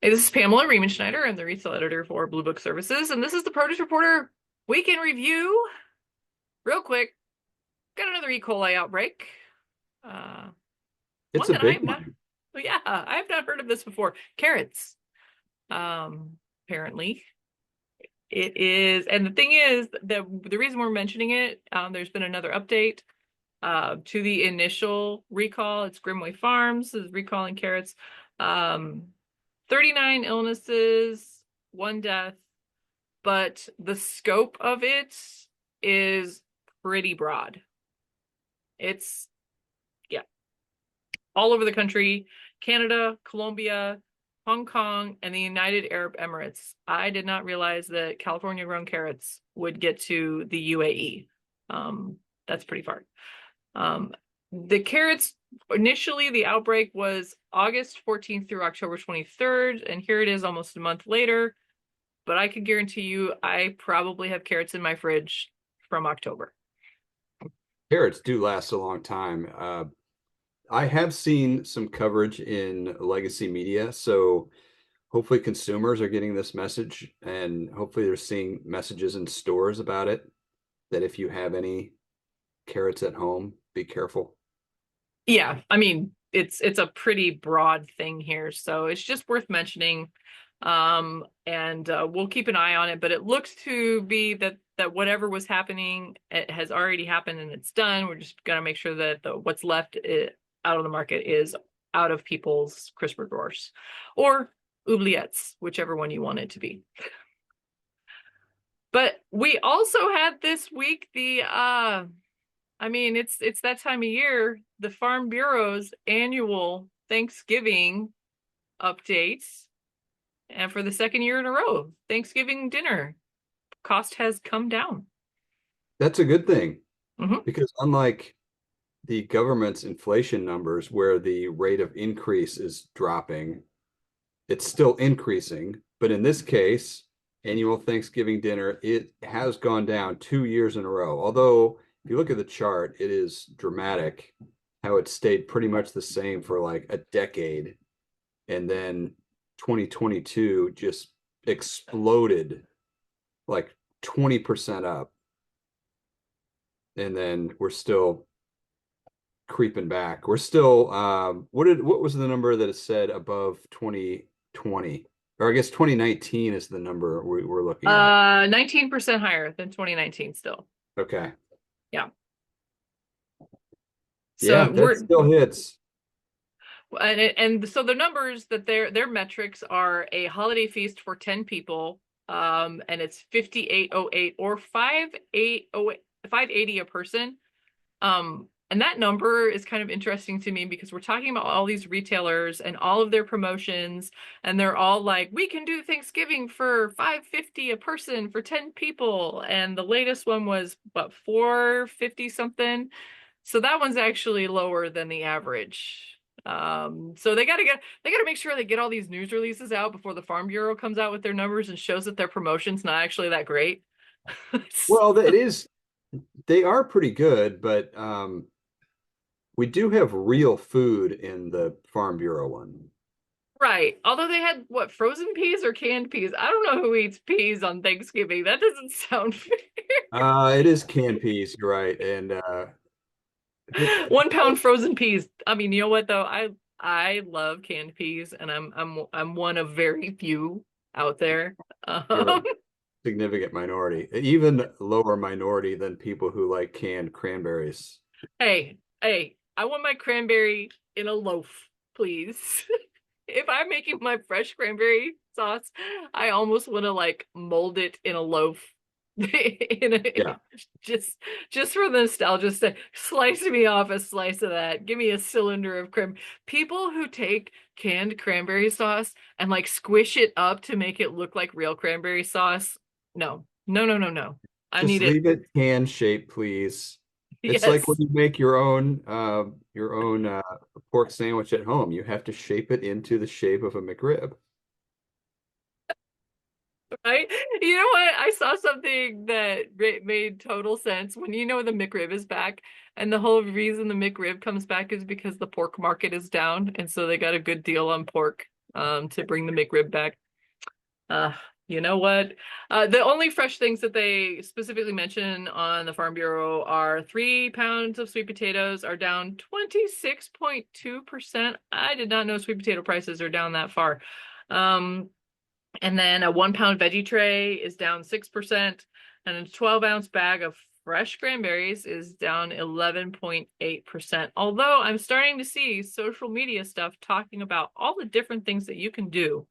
Hey, this is Pamela Schneider. I'm the retail editor for Blue Book Services, and this is the Produce Reporter Weekend Review. Real quick, got another E. coli outbreak. Uh, It's one a that I big have not, one. oh yeah, I have not heard of this before. Carrots. Apparently it is, and the thing is that the reason we're mentioning it, there's been another update to the initial recall. It's Grimway Farms is recalling carrots. Um, 39 illnesses, one death, but the scope of it is pretty broad. It's, yeah, all over the country, Canada, Colombia, Hong Kong, and the United Arab Emirates. I did not realize that California grown carrots would get to the UAE. That's pretty far. Um, the carrots, initially, the outbreak was August 14th through October 23rd, and here it is almost a month later. But I can guarantee you, I probably have carrots in my fridge from October. Carrots do last a long time. I have seen some coverage in legacy media, so hopefully consumers are getting this message, and hopefully they're seeing messages in stores about it, that if you have any carrots at home, be careful. Yeah, I mean, it's a pretty broad thing here, so it's just worth mentioning. And we'll keep an eye on it, but it looks to be that whatever was happening, it has already happened and it's done. We're just gonna make sure that what's left out of the market is out of people's crisper drawers or oubliettes, whichever one you want it to be. But we also had this week I mean, it's that time of year, the Farm Bureau's annual Thanksgiving updates. And for the second year in a row, Thanksgiving dinner cost has come down. That's a good thing Hmm. because unlike the government's inflation numbers, where the rate of increase is dropping, it's still increasing. But in this case, annual Thanksgiving dinner, it has gone down 2 years in a row. Although, if you look at the chart, it is dramatic how it stayed pretty much the same for like a decade. And then 2022 just exploded like 20% up. And then we're still creeping back. We're still what was the number that it said above 2020? Or I guess 2019 is the number we're looking at. 19% higher than 2019 still. Okay. Yeah. Yeah, So that we're still hits. and so the numbers that their metrics are a holiday feast for 10 people, and it's 5808 or 5808 580 a person. And that number is kind of interesting to me because we're talking about all these retailers and all of their promotions, and they're all like, we can do Thanksgiving for 550 a person for 10 people. And the latest one was what, 450 something. So that one's actually lower than the average. So they gotta make sure they get all these news releases out before the Farm Bureau comes out with their numbers and shows that their promotion's not actually that great. Well, it is they are pretty good, but we do have real food in the Farm Bureau one. Right. Although they had what, frozen peas or canned peas? I don't know who eats peas on Thanksgiving. That doesn't sound fair. It is canned peas, you're right. And 1 pound frozen peas. I mean, you know what though? I love canned peas, and I'm one of very few out there. you're a Um, significant minority, even lower minority than people who like canned cranberries. hey, I want my cranberry in a loaf, please. If I'm making my fresh cranberry sauce, I almost want to like mold it in a loaf. Yeah. Just for the nostalgia sake, slice me off a slice of that. Give me a cylinder of cran. People who take canned cranberry sauce and like squish it up to make it look like real cranberry sauce. No, no, no, no, no. I Just need it. leave it can shape, please. It's like when Yes. you make your own pork sandwich at home. You have to shape it into the shape of a McRib. Right? You know what? I saw something that made total sense when the McRib is back, and the whole reason the McRib comes back is because the pork market is down, and so they got a good deal on pork. to bring the McRib back. Uh, you know what? The only fresh things that they specifically mention on the Farm Bureau are 3 pounds of sweet potatoes are down 26.2%. I did not know sweet potato prices are down that far. And then a 1 pound veggie tray is down 6%, and a 12-ounce bag of fresh cranberries is down 11.8%. Although I'm starting to see social media stuff talking about all the different things that you can do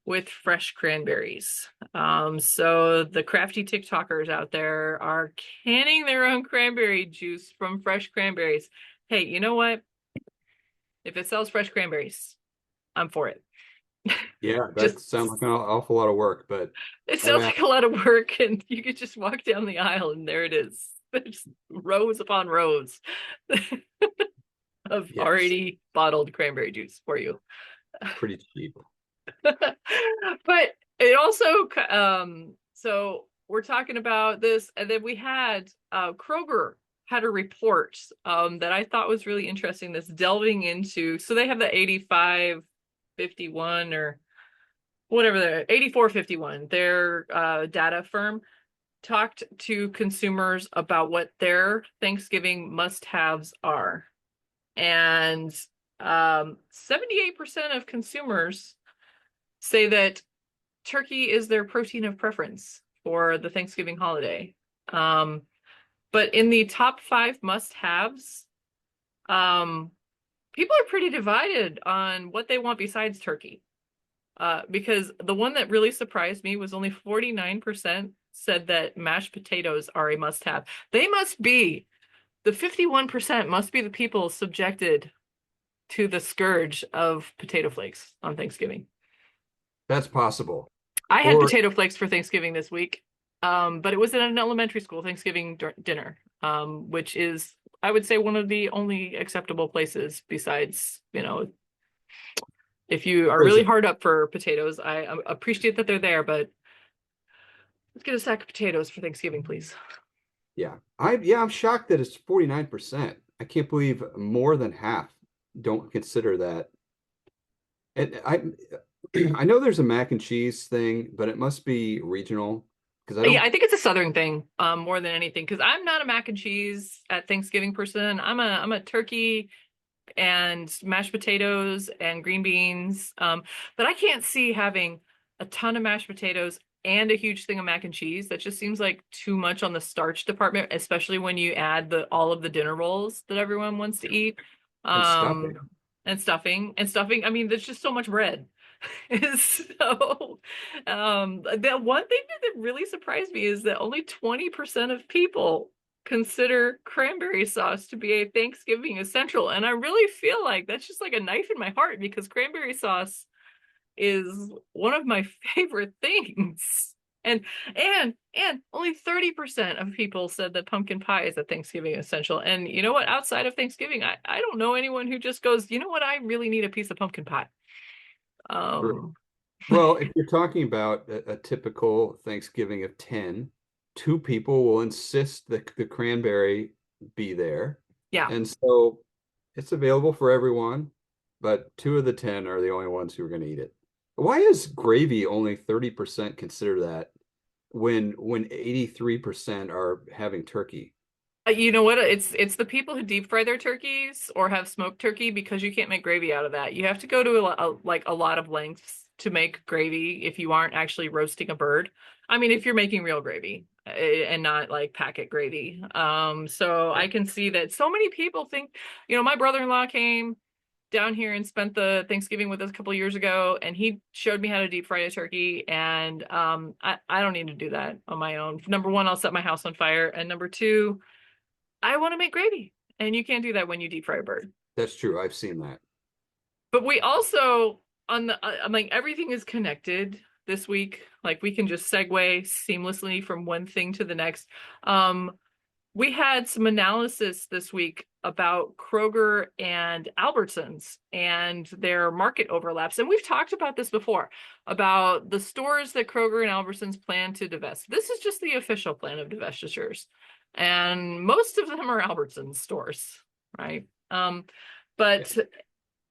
with fresh cranberries. So the crafty TikTokers out there are canning their own cranberry juice from fresh cranberries. Hey, you know what? If it sells fresh cranberries, I'm for it. Yeah, that Just sounds like an awful lot of work, but it I've sounds asked, like a lot of work, and you could just walk down the aisle and there it is. There's rows upon rows of yes, already bottled cranberry juice for you. pretty cheap. But it also so we're talking about this, and then we had Kroger had a report that I thought was really interesting that's delving into, so they have the 8551 or whatever, the 8451, their data firm talked to consumers about what their Thanksgiving must-haves are. And 78% of consumers say that turkey is their protein of preference for the Thanksgiving holiday. But in the top 5 must-haves, people are pretty divided on what they want besides turkey. Because the one that really surprised me was only 49% said that mashed potatoes are a must-have. They must be, the 51% must be the people subjected to the scourge of potato flakes on Thanksgiving. That's possible. I had Or potato flakes for Thanksgiving this week, but it was in an elementary school Thanksgiving dinner, which is, I would say, one of the only acceptable places besides, if you are really prison. hard up for potatoes. I appreciate that they're there, but let's get a sack of potatoes for Thanksgiving, please. I'm shocked that it's 49%. I can't believe more than half don't consider that. And I know there's a mac and cheese thing, but it must be regional because I Yeah, don't. I think it's a Southern thing, more than anything, because I'm not a mac and cheese at Thanksgiving person. I'm a turkey and mashed potatoes and green beans. But I can't see having a ton of mashed potatoes and a huge thing of mac and cheese. That just seems like too much on the starch department, especially when you add the all of the dinner rolls that everyone wants to eat. And stuffing. And stuffing and stuffing. I mean, there's just so much bread. So, the one thing that really surprised me is that only 20% of people consider cranberry sauce to be a Thanksgiving essential. And I really feel like that's just like a knife in my heart, because cranberry sauce is one of my favorite things. And only 30% of people said that pumpkin pie is a Thanksgiving essential. And you know what? Outside of Thanksgiving, I don't know anyone who just goes, you know what? I really need a piece of pumpkin pie. True. Um, Well, if you're talking about a typical Thanksgiving of 10, 2 people will insist that the cranberry be there. yeah. And so it's available for everyone, but 2 of the 10 are the only ones who are going to eat it. Why is gravy only 30% consider that when 83% are having turkey? You know what? It's the people who deep fry their turkeys or have smoked turkey, because you can't make gravy out of that. You have to go to like a lot of lengths to make gravy if you aren't actually roasting a bird. I mean, if you're making real gravy, and not like packet gravy. So I can see that so many people think, my brother-in-law came down here and spent the Thanksgiving with us a couple of years ago, and he showed me how to deep fry a turkey. And I don't need to do that on my own. Number one, I'll set my house on fire, and number two, I want to make gravy, and you can't do that when you deep fry a bird. That's true. I've seen that. But we also, I'm like, everything is connected this week. Like, we can just segue seamlessly from one thing to the next. We had some analysis this week about Kroger and Albertsons and their market overlaps. And we've talked about this before, about the stores that Kroger and Albertsons plan to divest. This is just the official plan of divestitures. And most of them are Albertsons stores, right? But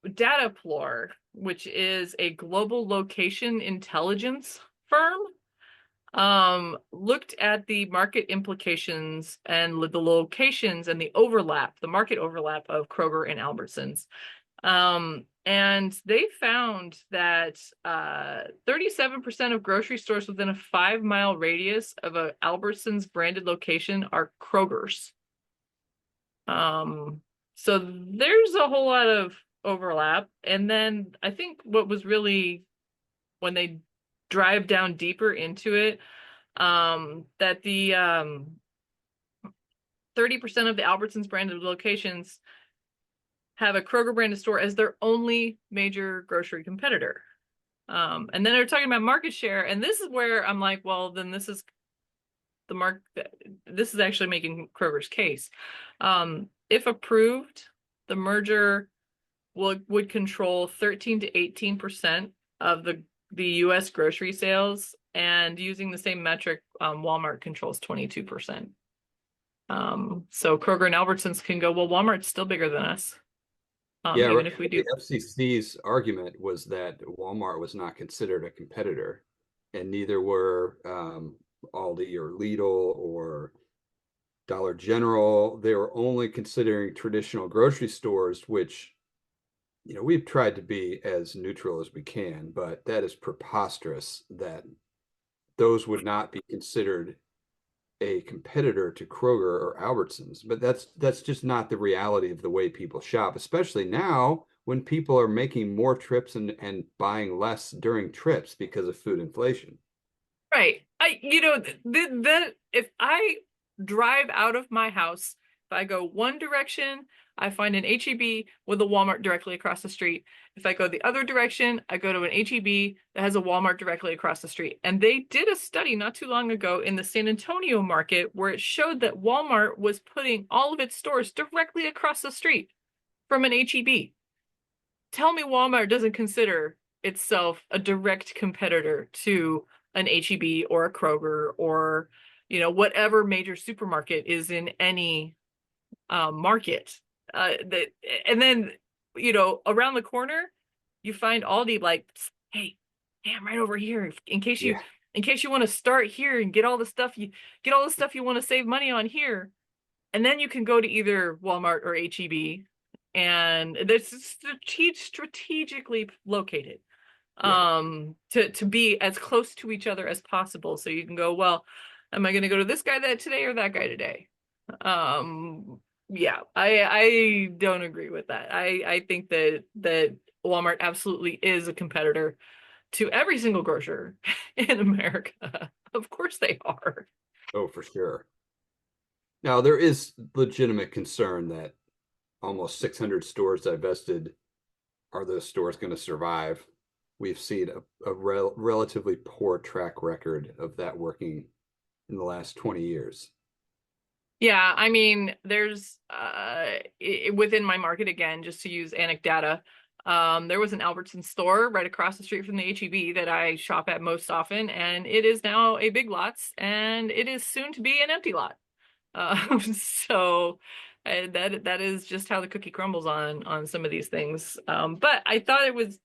Dataploor, which is a global location intelligence firm, looked at the market implications and the locations and the overlap, the market overlap of Kroger and Albertsons. And they found that 37% of grocery stores within a 5-mile radius of a Albertsons branded location are Kroger's. So there's a whole lot of overlap. And then I think what was really when they drive down deeper into it, that the 30% of the Albertsons branded locations have a Kroger branded store as their only major grocery competitor. And then they're talking about market share, and this is where I'm like, well, then this is this is actually making Kroger's case. If approved, the merger would control 13 to 18% of the US grocery sales, and using the same metric, Walmart controls 22%. So Kroger and Albertsons can go, well, Walmart's still bigger than us. Yeah, Even right. if we do. The FCC's argument was that Walmart was not considered a competitor, and neither were Aldi or Lidl or Dollar General. They were only considering traditional grocery stores, which, we've tried to be as neutral as we can, but that is preposterous that those would not be considered a competitor to Kroger or Albertsons. But that's just not the reality of the way people shop, especially now when people are making more trips and buying less during trips because of food inflation. Right. If I drive out of my house, if I go one direction, I find an HEB with a Walmart directly across the street. If I go the other direction, I go to an HEB that has a Walmart directly across the street. And they did a study not too long ago in the San Antonio market where it showed that Walmart was putting all of its stores directly across the street from an HEB. Tell me Walmart doesn't consider itself a direct competitor to an HEB or a Kroger or, whatever major supermarket is in any market. And then, around the corner, you find Aldi like, hey, I'm right over here. Yeah. In case you want to start here and get all the stuff you want to save money on here. And then you can go to either Walmart or HEB, and it's strategically located Yeah. to be as close to each other as possible. So you can go, well, am I going to go to this guy today or that guy today? Yeah, I don't agree with that. I think that Walmart absolutely is a competitor to every single grocer in America. Of course they are. Oh, for sure. Now, there is legitimate concern that almost 600 stores divested. Are those stores going to survive? We've seen a relatively poor track record of that working in the last 20 years. Yeah, I mean, there's within my market again, just to use anecdata, there was an Albertsons store right across the street from the HEB that I shop at most often, and it is now a Big Lots, and it is soon to be an empty lot. So that is just how the cookie crumbles on some of these things. But I thought it was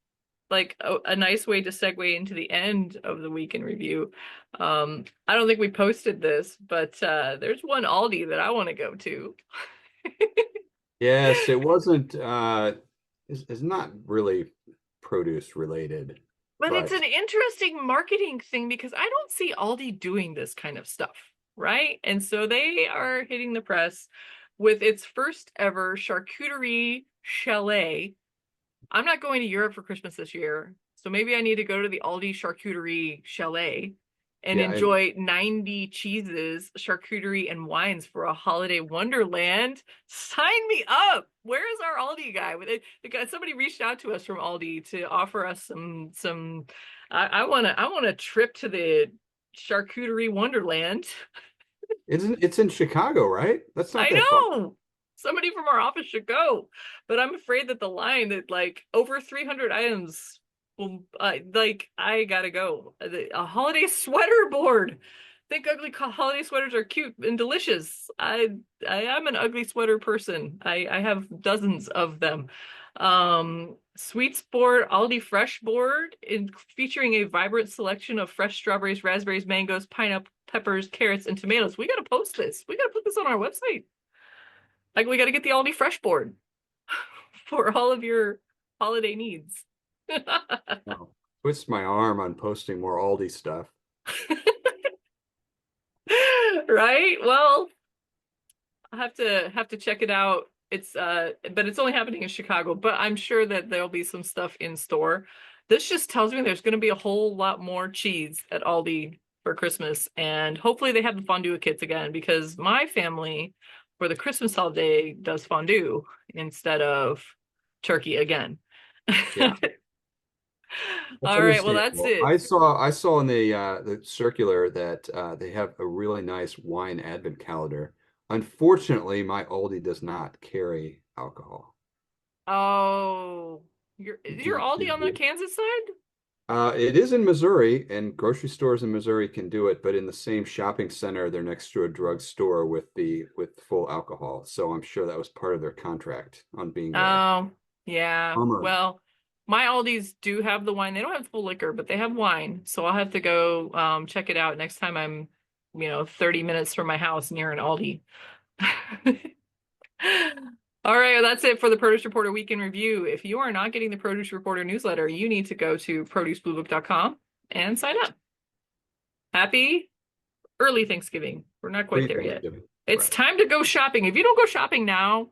like a nice way to segue into the end of the week in review. I don't think we posted this, but there's one Aldi that I want to go to. Yes, it wasn't it's not really produce related, But it's but an interesting marketing thing because I don't see Aldi doing this kind of stuff, right? And so they are hitting the press with its first ever charcuterie chalet. I'm not going to Europe for Christmas this year, so maybe I need to go to the Aldi charcuterie chalet and yeah, enjoy 90 cheeses, charcuterie, and wines for a holiday wonderland. Sign me up. Where is our Aldi guy? Somebody reached out to us from Aldi to offer us some. I want a trip to the charcuterie wonderland. it's in Chicago, right? That's not I that far. know. Somebody from our office should go. But I'm afraid that the line that like over 300 items will I gotta go. A holiday sweater board. Think ugly holiday sweaters are cute and delicious. I am an ugly sweater person. I have dozens of them. Sweet Sport Aldi Fresh board featuring a vibrant selection of fresh strawberries, raspberries, mangoes, pineapple, peppers, carrots, and tomatoes. We gotta post this. We gotta put this on our website. Like we gotta get the Aldi Fresh board for all of your holiday needs. Oh, twist my arm on posting more Aldi stuff. Right? Well, I have to check it out. It's but it's only happening in Chicago, but I'm sure that there'll be some stuff in store. This just tells me there's going to be a whole lot more cheese at Aldi for Christmas, and hopefully they have the fondue kits again because my family for the Christmas holiday does fondue instead of turkey again. Yeah, that's All right, well that's understandable. it. I saw in the circular that they have a really nice wine advent calendar. Unfortunately, my Aldi does not carry alcohol. Oh, is your Aldi on the Do Kansas side? It is in Missouri, and grocery stores in Missouri can do it, but in the same shopping center, they're next to a drugstore with full alcohol. So I'm sure that was part of their contract on being there. Oh, yeah. Bummer. Well, my Aldi's do have the wine. They don't have full liquor, but they have wine. So I'll have to go check it out next time I'm, 30 minutes from my house near an Aldi. All right, well, that's it for the Produce Reporter Weekend Review. If you are not getting the Produce Reporter newsletter, you need to go to producebluebook.com and sign up. Happy early Thanksgiving. We're not quite there yet. Pre-Thanksgiving. It's Right. time to go shopping. If you don't go shopping now,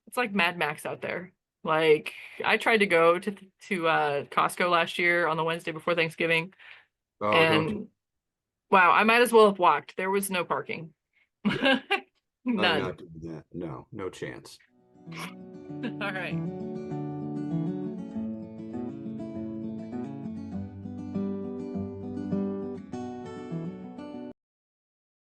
it's like Mad Max out there. Like I tried to go to Costco last year on the Wednesday before Thanksgiving, Oh, don't do and wow, I might as well have walked. There was no parking. Yeah. I'm None. not doing that. No, no chance. All right.